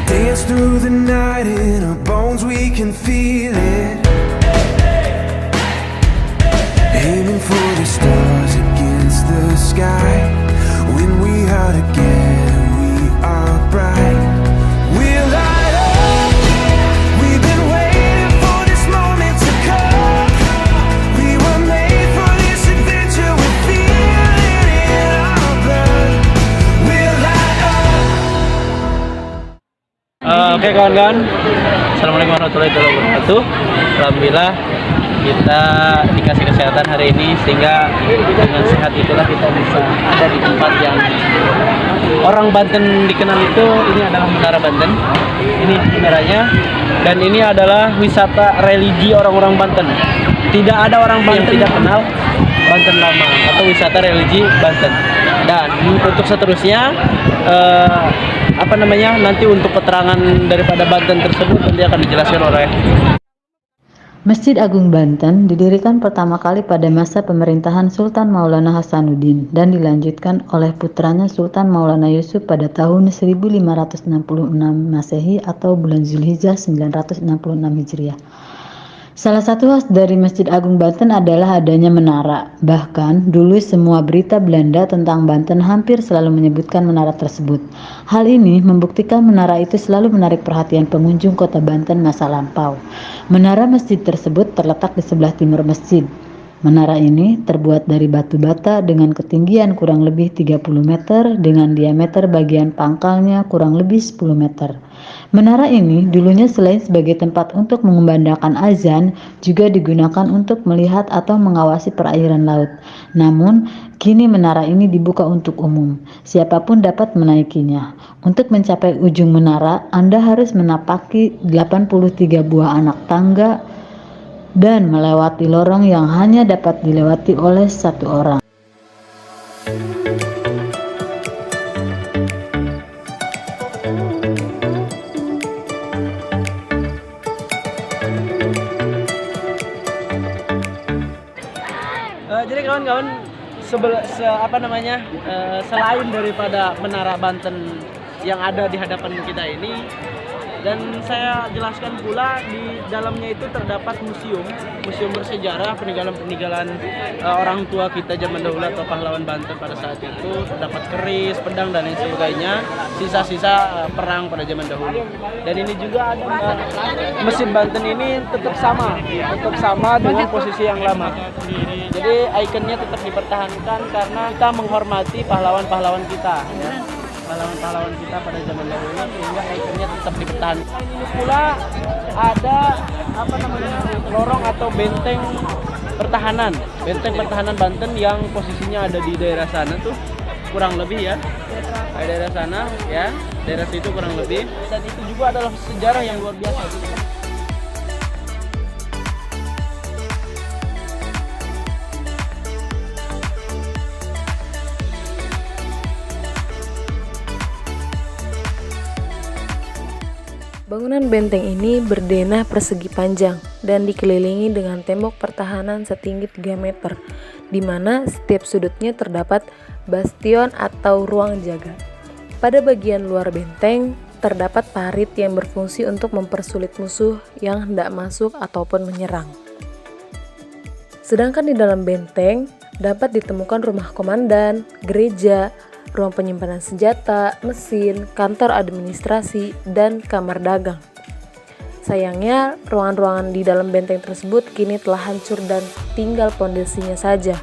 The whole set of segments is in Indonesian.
Dance through the night in our bones, we can feel it. Aiming for the stars against the sky. When we are together, we are bright. We'll light up. We've been waiting for this moment to come. We were made for this adventure. We feel it in our blood. We'll light up. Oke kawan-kawan, Assalamualaikum warahmatullahi wabarakatuh. Alhamdulillah kita dikasih kesehatan hari ini, sehingga dengan sehat itulah kita bisa ada di tempat yang orang Banten dikenal itu. Ini adalah Menara Banten, ini menaranya, dan ini adalah wisata religi orang-orang Banten. Tidak ada orang Banten yang tidak kenal Banten Lama atau wisata religi Banten. Dan untuk seterusnya nanti untuk keterangan daripada Banten tersebut nanti akan dijelaskan oleh Masjid Agung Banten didirikan pertama kali pada masa pemerintahan Sultan Maulana Hasanuddin dan dilanjutkan oleh putranya Sultan Maulana Yusuf pada tahun 1566 Masehi atau bulan Zulhijjah 966 Hijriah. Salah satu khas dari Masjid Agung Banten adalah adanya menara. Bahkan dulu semua berita Belanda tentang Banten hampir selalu menyebutkan menara tersebut. Hal ini membuktikan menara itu selalu menarik perhatian pengunjung kota Banten masa lampau. Menara masjid tersebut terletak di sebelah timur masjid. Menara ini terbuat dari batu bata dengan ketinggian kurang lebih 30 meter dengan diameter bagian pangkalnya kurang lebih 10 meter. Menara ini dulunya selain sebagai tempat untuk mengumandangkan azan, juga digunakan untuk melihat atau mengawasi perairan laut. Namun, kini menara ini dibuka untuk umum. Siapapun dapat menaikinya. Untuk mencapai ujung menara, Anda harus menapaki 83 buah anak tangga dan melewati lorong yang hanya dapat dilewati oleh satu orang. Jadi kawan-kawan, selain daripada Menara Banten yang ada di hadapan kita ini, dan saya jelaskan pula di dalamnya itu terdapat museum bersejarah peninggalan orang tua kita zaman dahulu atau pahlawan Banten pada saat itu. Terdapat keris, pedang dan lain sebagainya, sisa-sisa perang pada zaman dahulu. Dan ini juga ada Masjid Banten ini tetap sama dengan posisi yang lama. Jadi ikonnya tetap dipertahankan karena kita menghormati pahlawan-pahlawan kita, ya. Pahlawan-pahlawan kita pada zaman dahulu, sehingga ikonnya tetap dipertahankan. Ini pula ada lorong atau benteng pertahanan Banten yang posisinya ada di daerah sana tuh, kurang lebih ya, daerah sana ya, daerah situ kurang lebih. Dan itu juga adalah sejarah yang luar biasa. Bangunan benteng ini berdenah persegi panjang dan dikelilingi dengan tembok pertahanan setinggi 3 meter, di mana setiap sudutnya terdapat bastion atau ruang jaga. Pada bagian luar benteng, terdapat parit yang berfungsi untuk mempersulit musuh yang hendak masuk ataupun menyerang. Sedangkan di dalam benteng, dapat ditemukan rumah komandan, gereja, ruang penyimpanan senjata, mesin, kantor administrasi, dan kamar dagang. Sayangnya, ruangan-ruangan di dalam benteng tersebut kini telah hancur dan tinggal pondasinya saja.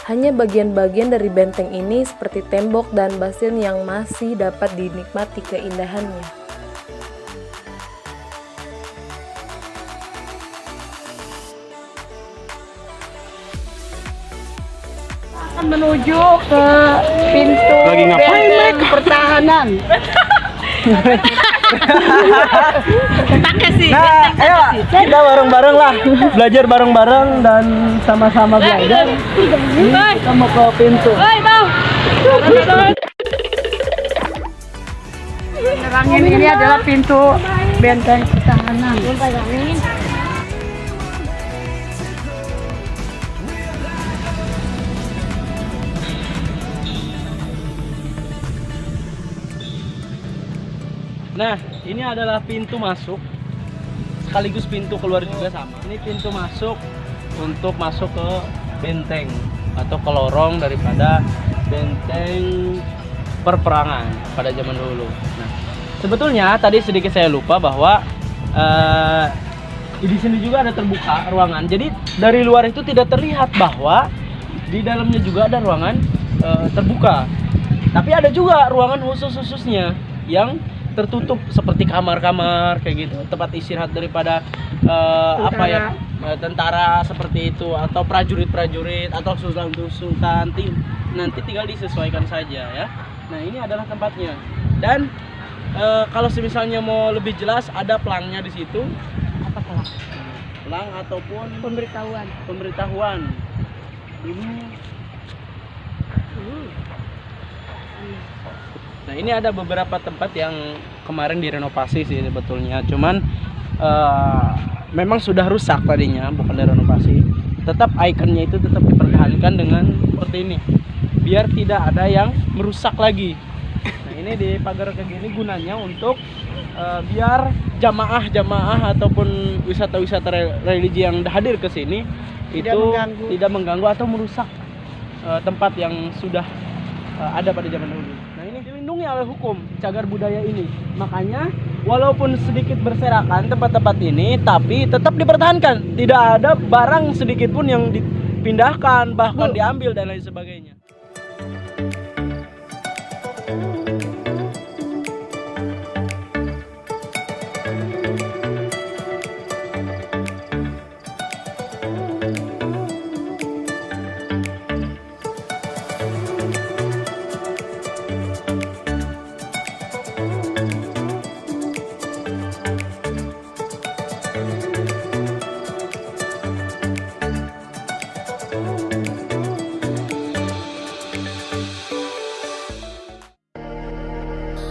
Hanya bagian-bagian dari benteng ini seperti tembok dan bastion yang masih dapat dinikmati keindahannya. Menuju ke pintu benteng pertahanan. Nah, ayo kita bareng-bareng lah, belajar bareng-bareng dan sama-sama belajar. Kita mau ke pintu. Terangin, ini adalah pintu benteng pertahanan. Nah, ini adalah pintu masuk sekaligus pintu keluar juga sama. Ini pintu masuk untuk masuk ke benteng atau ke lorong daripada benteng perperangan pada zaman dulu. Nah, sebetulnya tadi sedikit saya lupa bahwa di sini juga ada terbuka ruangan. Jadi dari luar itu tidak terlihat bahwa di dalamnya juga ada ruangan terbuka. Tapi ada juga ruangan khususnya yang tertutup seperti kamar-kamar kayak gitu, tempat istirahat daripada tentara seperti itu, atau prajurit-prajurit atau sultan-sultan. Nanti tinggal disesuaikan saja ya. Nah, ini adalah tempatnya. Dan kalau misalnya mau lebih jelas, ada pelangnya di situ. Apa pelang? Pelang ataupun Pemberitahuan. Nah, ini ada beberapa tempat yang kemarin direnovasi sih sebetulnya. Cuman memang sudah rusak tadinya, bukan direnovasi. Tetap ikonnya itu tetap dipertahankan dengan seperti ini, biar tidak ada yang merusak lagi. Nah, ini di pagar kayak gini gunanya untuk biar jamaah ataupun wisata-wisata religi yang hadir ke sini tidak mengganggu atau merusak tempat yang sudah ada pada zaman dulu. Nah, ini dilindungi oleh hukum cagar budaya ini. Makanya walaupun sedikit berserakan tempat-tempat ini, tapi tetap dipertahankan. Tidak ada barang sedikit pun yang dipindahkan, bahkan diambil dan lain sebagainya.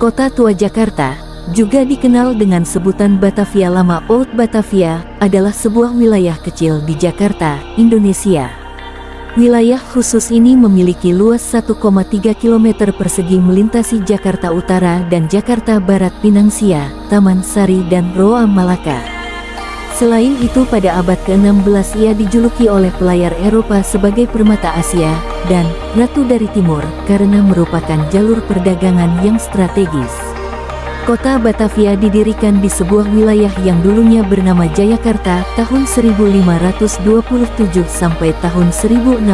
Kota Tua Jakarta, juga dikenal dengan sebutan Batavia Lama Old Batavia, adalah sebuah wilayah kecil di Jakarta, Indonesia. Wilayah khusus ini memiliki luas 1,3 km persegi melintasi Jakarta Utara dan Jakarta Barat, Pinangsia, Taman Sari dan Roa Malaka. Selain itu, pada abad ke-16 ia dijuluki oleh pelayar Eropa sebagai permata Asia dan Ratu dari Timur karena merupakan jalur perdagangan yang strategis. Kota Batavia didirikan di sebuah wilayah yang dulunya bernama Jayakarta tahun 1527 sampai tahun 1619.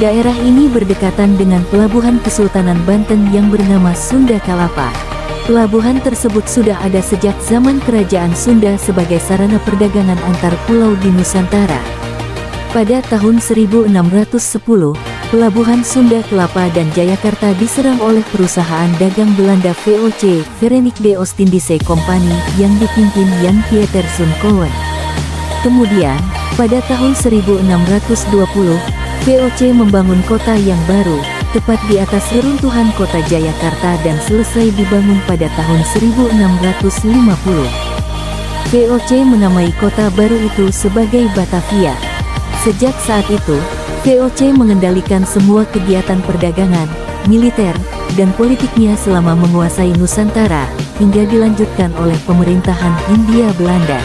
Daerah ini berdekatan dengan pelabuhan Kesultanan Banten yang bernama Sunda Kalapa. Pelabuhan tersebut sudah ada sejak zaman Kerajaan Sunda sebagai sarana perdagangan antar pulau di Nusantara. Pada tahun 1610, pelabuhan Sunda Kelapa dan Jayakarta diserang oleh perusahaan dagang Belanda VOC, Verenigde Oostindische Compagnie, yang dipimpin Jan Pieterszoon Coen. Kemudian, pada tahun 1620, VOC membangun kota yang baru, tepat di atas reruntuhan kota Jayakarta dan selesai dibangun pada tahun 1650. VOC menamai kota baru itu sebagai Batavia. Sejak saat itu, VOC mengendalikan semua kegiatan perdagangan, militer, dan politiknya selama menguasai Nusantara, hingga dilanjutkan oleh pemerintahan Hindia Belanda.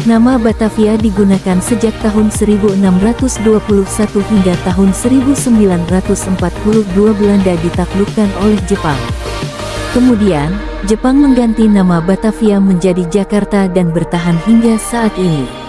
Nama Batavia digunakan sejak tahun 1621 hingga tahun 1942 Belanda ditaklukkan oleh Jepang. Kemudian, Jepang mengganti nama Batavia menjadi Jakarta dan bertahan hingga saat ini.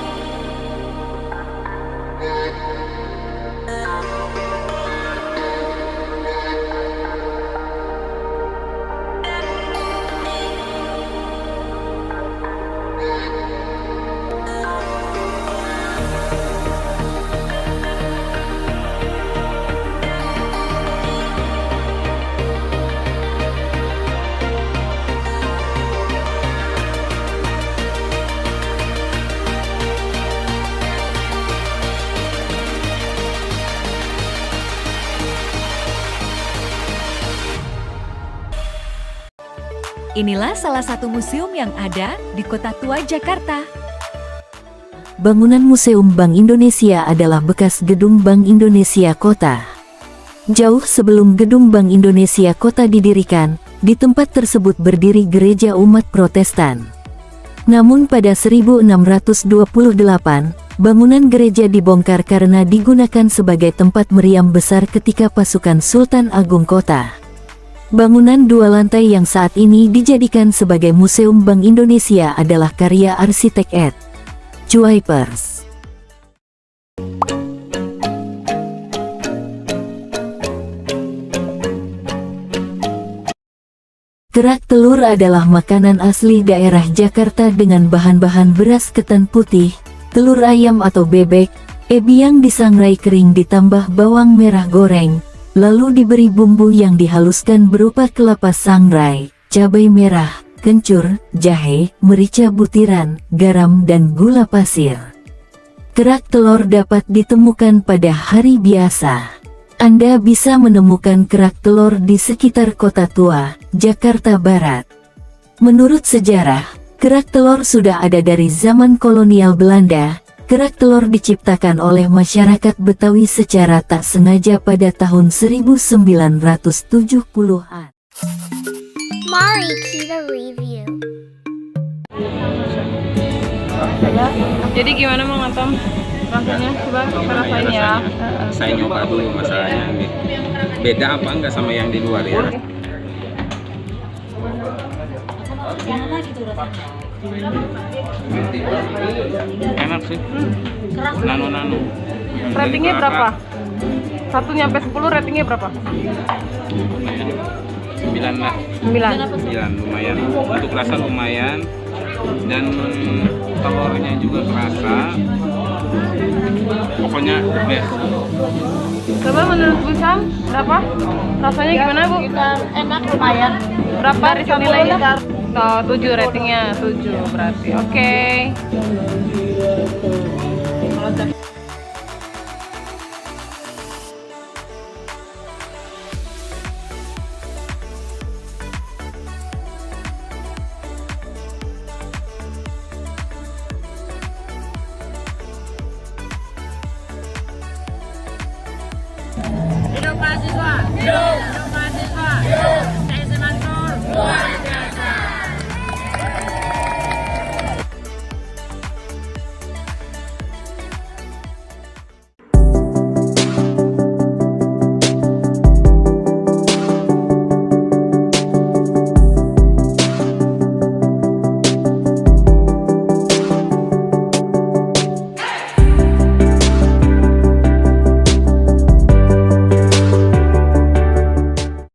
Inilah salah satu museum yang ada di Kota Tua Jakarta. Bangunan Museum Bank Indonesia adalah bekas gedung Bank Indonesia Kota. Jauh sebelum gedung Bank Indonesia Kota didirikan, Di tempat tersebut berdiri gereja umat Protestan. Namun pada 1628, bangunan gereja dibongkar karena digunakan sebagai tempat meriam besar ketika pasukan Sultan Agung Kota. Bangunan 2 lantai yang saat ini dijadikan sebagai Museum Bank Indonesia adalah karya arsitek Ed Kuipers. Kerak telur adalah makanan asli daerah Jakarta dengan bahan-bahan beras ketan putih, telur ayam atau bebek, ebi yang disangrai kering ditambah bawang merah goreng, lalu diberi bumbu yang dihaluskan berupa kelapa sangrai, cabai merah, kencur, jahe, merica butiran, garam dan gula pasir. Kerak telur dapat ditemukan pada hari biasa. Anda bisa menemukan kerak telur di sekitar Kota Tua, Jakarta Barat. Menurut sejarah, kerak telur sudah ada dari zaman kolonial Belanda. Kerak telur diciptakan oleh masyarakat Betawi secara tak sengaja pada tahun 1970-an. Mari kita review. Jadi gimana Mang Antam? Rasanya coba kita rasain ya. Saya nyoba dulu masalahnya. Beda apa enggak sama yang di luar ya? Enak sih. Nano. Ratingnya berapa? 1 nyampe 10 ratingnya berapa? 9 lah. 9 lumayan. Untuk rasa lumayan dan telurnya juga kerasa. Pokoknya best. Coba menurut Bu Sam, berapa? Rasanya gimana Bu? Enak lumayan. Berapa nilainya? 7 ratingnya, 7 berarti. Oke.